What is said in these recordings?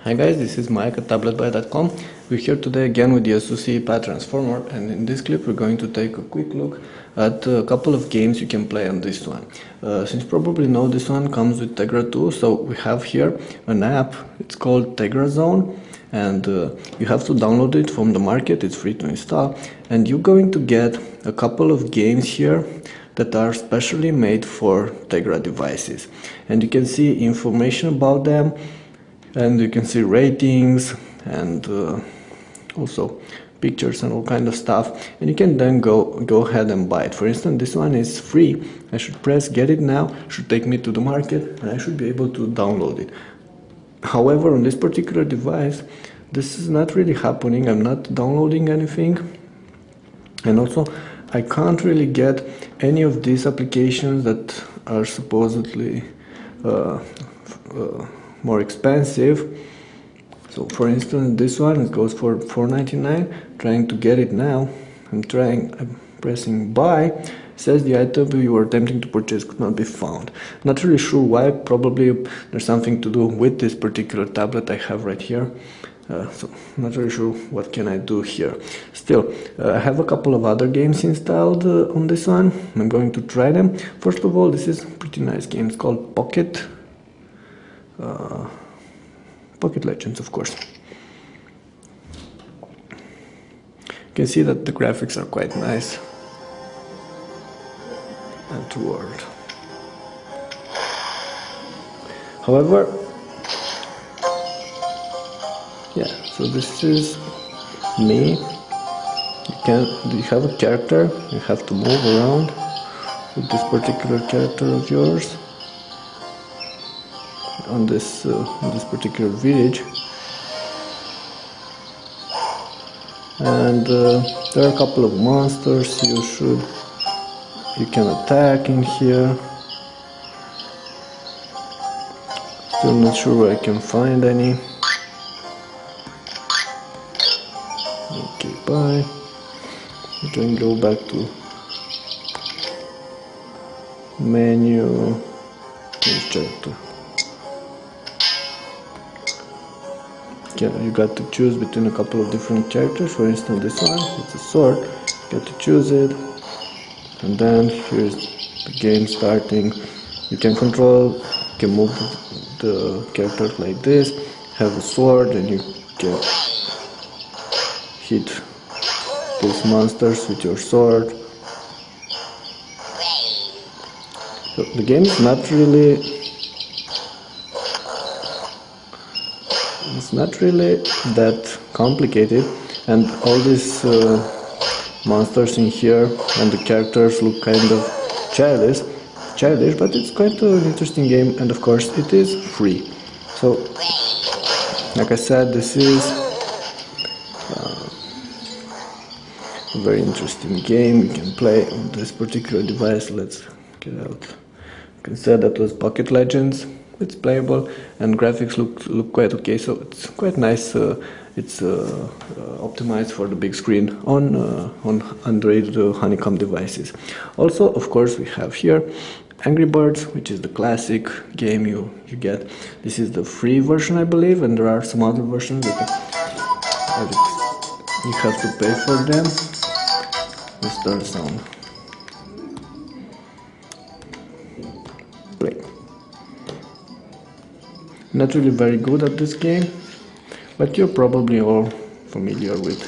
Hi guys, this is Mike at tabletbuy.com. We're here today again with the Asus Pad Transformer, and in this clip we're going to take a quick look at a couple of games you can play on this one. Since you probably know, this one comes with Tegra 2, so we have here an app. It's called Tegra Zone, and you have to download it from the market. It's free to install, and you're going to get a couple of games here that are specially made for Tegra devices, and you can see information about them. And you can see ratings and also pictures and all kind of stuff, and you can then go ahead and buy it. For instance, this one is free. I should press get it now, should take me to the market, and I should be able to download it. However, on this particular device, this is not really happening. I'm not downloading anything, and also I can't really get any of these applications that are supposedly more expensive. So for instance, this one, it goes for $4.99. Trying to get it now. I'm pressing buy. It says the item you were attempting to purchase could not be found. Not really sure why. Probably there's something to do with this particular tablet I have right here. So not really sure what can I do here. Still, I have a couple of other games installed on this one. I'm going to try them. First of all, this is a pretty nice game. It's called Pocket Legends, of course. You can see that the graphics are quite nice and true world. However, yeah, so this is me. You have a character, you have to move around with this particular character of yours on this particular village, and there are a couple of monsters you can attack in here. Still not sure where I can find any. Okay, bye. We can go back to menu, character. You got to choose between a couple of different characters. For instance, this one, it's a sword. You got to choose it, and then here's the game starting. You can move the character like this, have a sword, and you can hit those monsters with your sword. So the game is not really that complicated, and all these monsters in here and the characters look kind of childish, but it's quite an interesting game, and of course it is free. So like I said, this is a very interesting game you can play on this particular device. Let's get out. You can say that was Pocket Legends. It's playable, and graphics look quite okay, so it's quite nice. It's optimized for the big screen on Android Honeycomb devices. Also, of course, we have here Angry Birds, which is the classic game you get. This is the free version, I believe, and there are some other versions that you have to pay for them. Let's start the sound. Play. Not really very good at this game, but you're probably all familiar with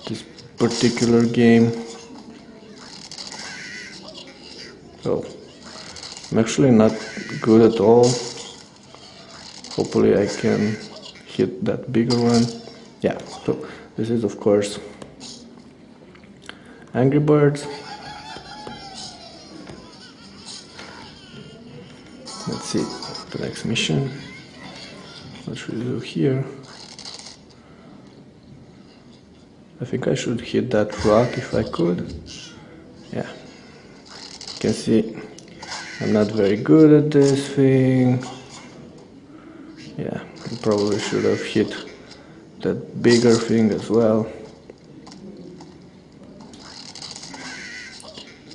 this particular game. So I'm actually not good at all. Hopefully I can hit that bigger one. Yeah, so this is of course Angry Birds. Let's see the next mission. What should we do here? I think I should hit that rock if I could. Yeah. You can see I'm not very good at this thing. Yeah, I probably should have hit that bigger thing as well.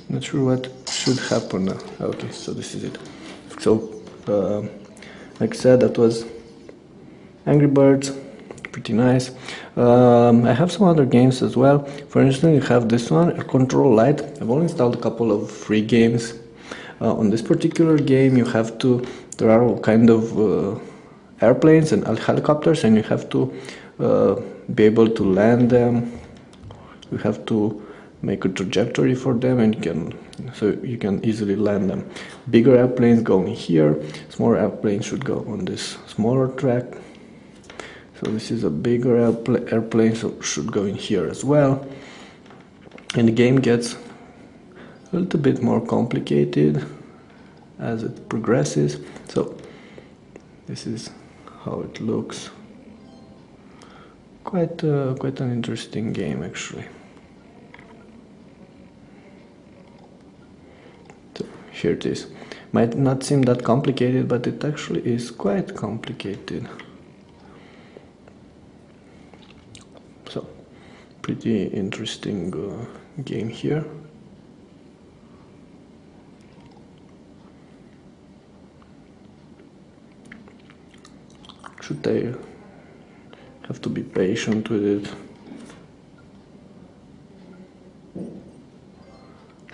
Not sure what should happen now. Okay, so this is it. So like I said, that was Angry Birds, pretty nice. I have some other games as well. For instance, you have this one, Air Control Lite. I've only installed a couple of free games. On this particular game, you have to. There are all kind of airplanes and helicopters, and you have to be able to land them. You have to make a trajectory for them, and you can easily land them. Bigger airplanes go in here. Smaller airplanes should go on this smaller track. So this is a bigger airplane, so should go in here as well. And the game gets a little bit more complicated as it progresses. So this is how it looks. Quite an interesting game actually. So here it is. Might not seem that complicated, but it actually is quite complicated. So pretty interesting game here. Should I have to be patient with it?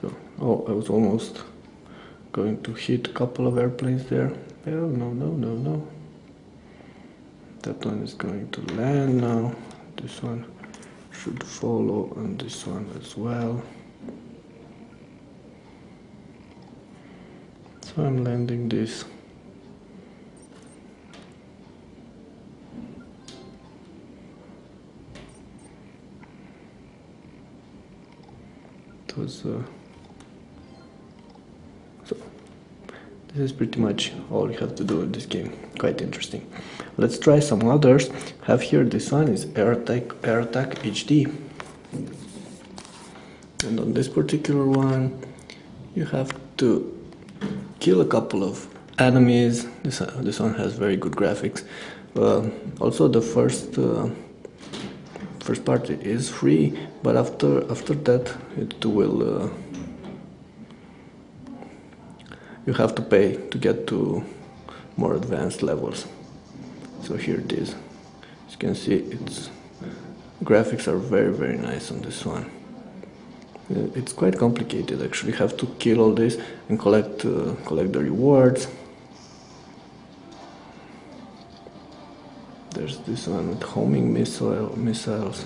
So, oh, I was almost going to hit a couple of airplanes there. Oh, no. That one is going to land now. This one should follow, and this one as well. So I'm landing this. So this is pretty much all you have to do in this game. Quite interesting. Let's try some others. Have here, this one is Air Attack HD, and on this particular one you have to kill a couple of enemies. This one has very good graphics. Also the first part is free, but after that it will you have to pay to get to more advanced levels. So here it is. As you can see, its graphics are very nice on this one. It's quite complicated actually. You have to kill all this and collect the rewards. There's this one with homing missiles,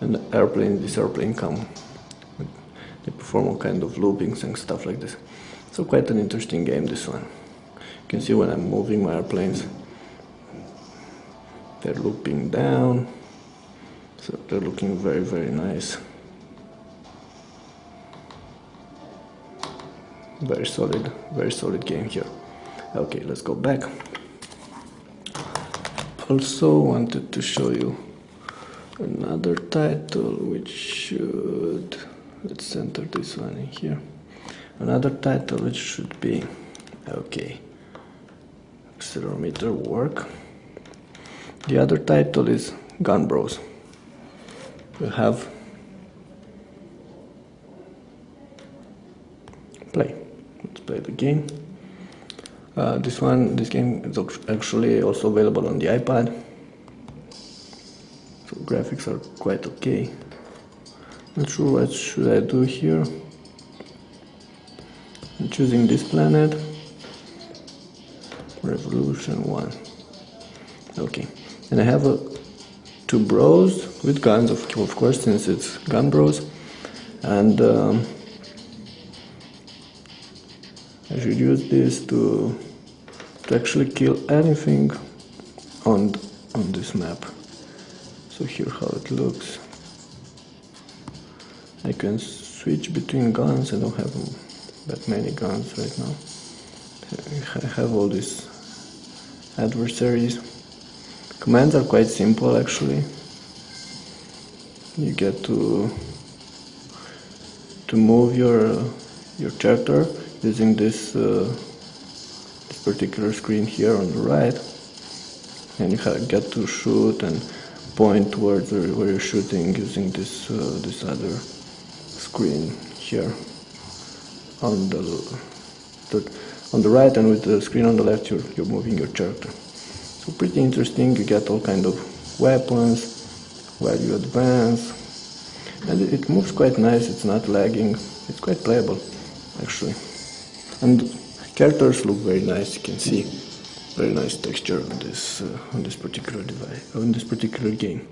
and this airplane come. They perform all kind of loopings and stuff like this. So quite an interesting game, this one. You can see when I'm moving my airplanes, they're looping down. So they're looking very nice. Very solid game here. Okay, let's go back. Also wanted to show you another title which should, let's center this one in here. Another title which should be, okay, accelerometer work. The other title is Gun Bros. We have play. Let's play the game. This game is actually also available on the iPad. So graphics are quite okay. Not sure what should I do here. I'm choosing this planet. Revolution 1. Okay. And I have two bros with guns, of course, since it's Gun Bros. And I should use this to actually kill anything on this map. So here how it looks. I can switch between guns. I don't have that many guns right now. I have all these adversaries. Commands are quite simple actually. You get to move your character using this particular screen here on the right, and you get to shoot and point towards where you're shooting using this other screen here on the right, and with the screen on the left you're moving your character. So pretty interesting. You get all kind of weapons while you advance, and it moves quite nice. It's not lagging. It's quite playable, actually. And characters look very nice. You can see very nice texture on this particular device, on this particular game.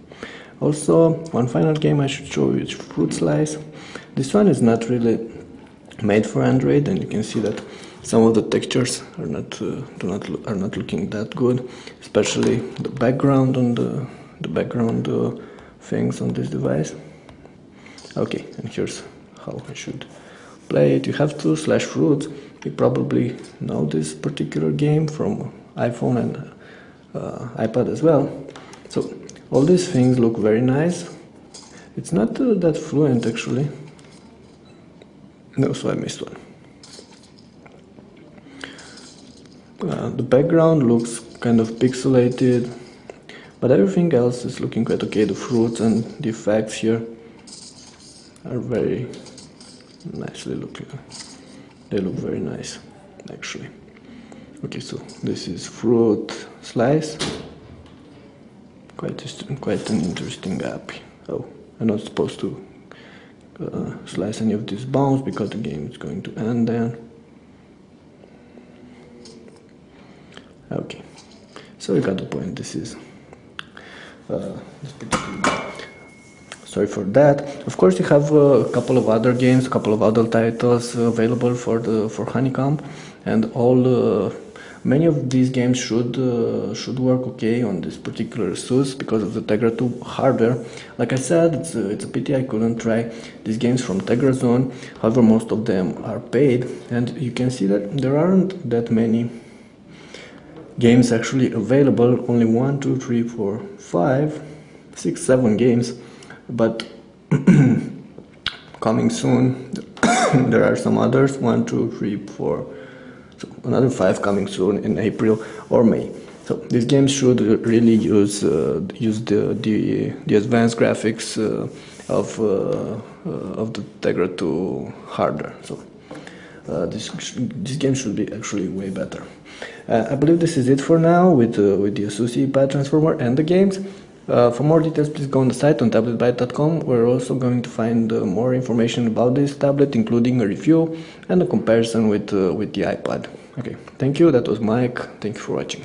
Also, one final game I should show you is Fruit Slice. This one is not really made for Android, and you can see that some of the textures are not looking that good, especially the background on the background things on this device. Okay, and here's how I should play it. You have to slash fruits. You probably know this particular game from iPhone and iPad as well. So all these things look very nice. It's not that fluent actually. No, so I missed one. The background looks kind of pixelated, but everything else is looking quite okay. The fruits and the effects here are very nicely looking. They look very nice, actually. Okay, so this is Fruit Slice. Quite an interesting app. Oh, I'm not supposed to slice any of these bones because the game is going to end then. Okay, so you got the point. This is this particular. Sorry for that. Of course, you have a couple of other games, a couple of other titles available for Honeycomb, and all. Many of these games should work okay on this particular SUS because of the Tegra 2 hardware. Like I said, it's a pity I couldn't try these games from Tegra Zone. However, most of them are paid, and you can see that there aren't that many games actually available. Only 1, 2, 3, 4, 5, 6, 7 games, but coming soon there are some others. 1, 2, 3, 4. So another 5 coming soon in April or May. So these games should really use the advanced graphics of the Tegra 2 hardware. So this game should be actually way better. I believe this is it for now with the ASUS Pad Transformer and the games. For more details, please go on the site on tabletbyte.com. We're also going to find more information about this tablet, including a review and a comparison with the iPad. Okay, thank you. That was Mike. Thank you for watching.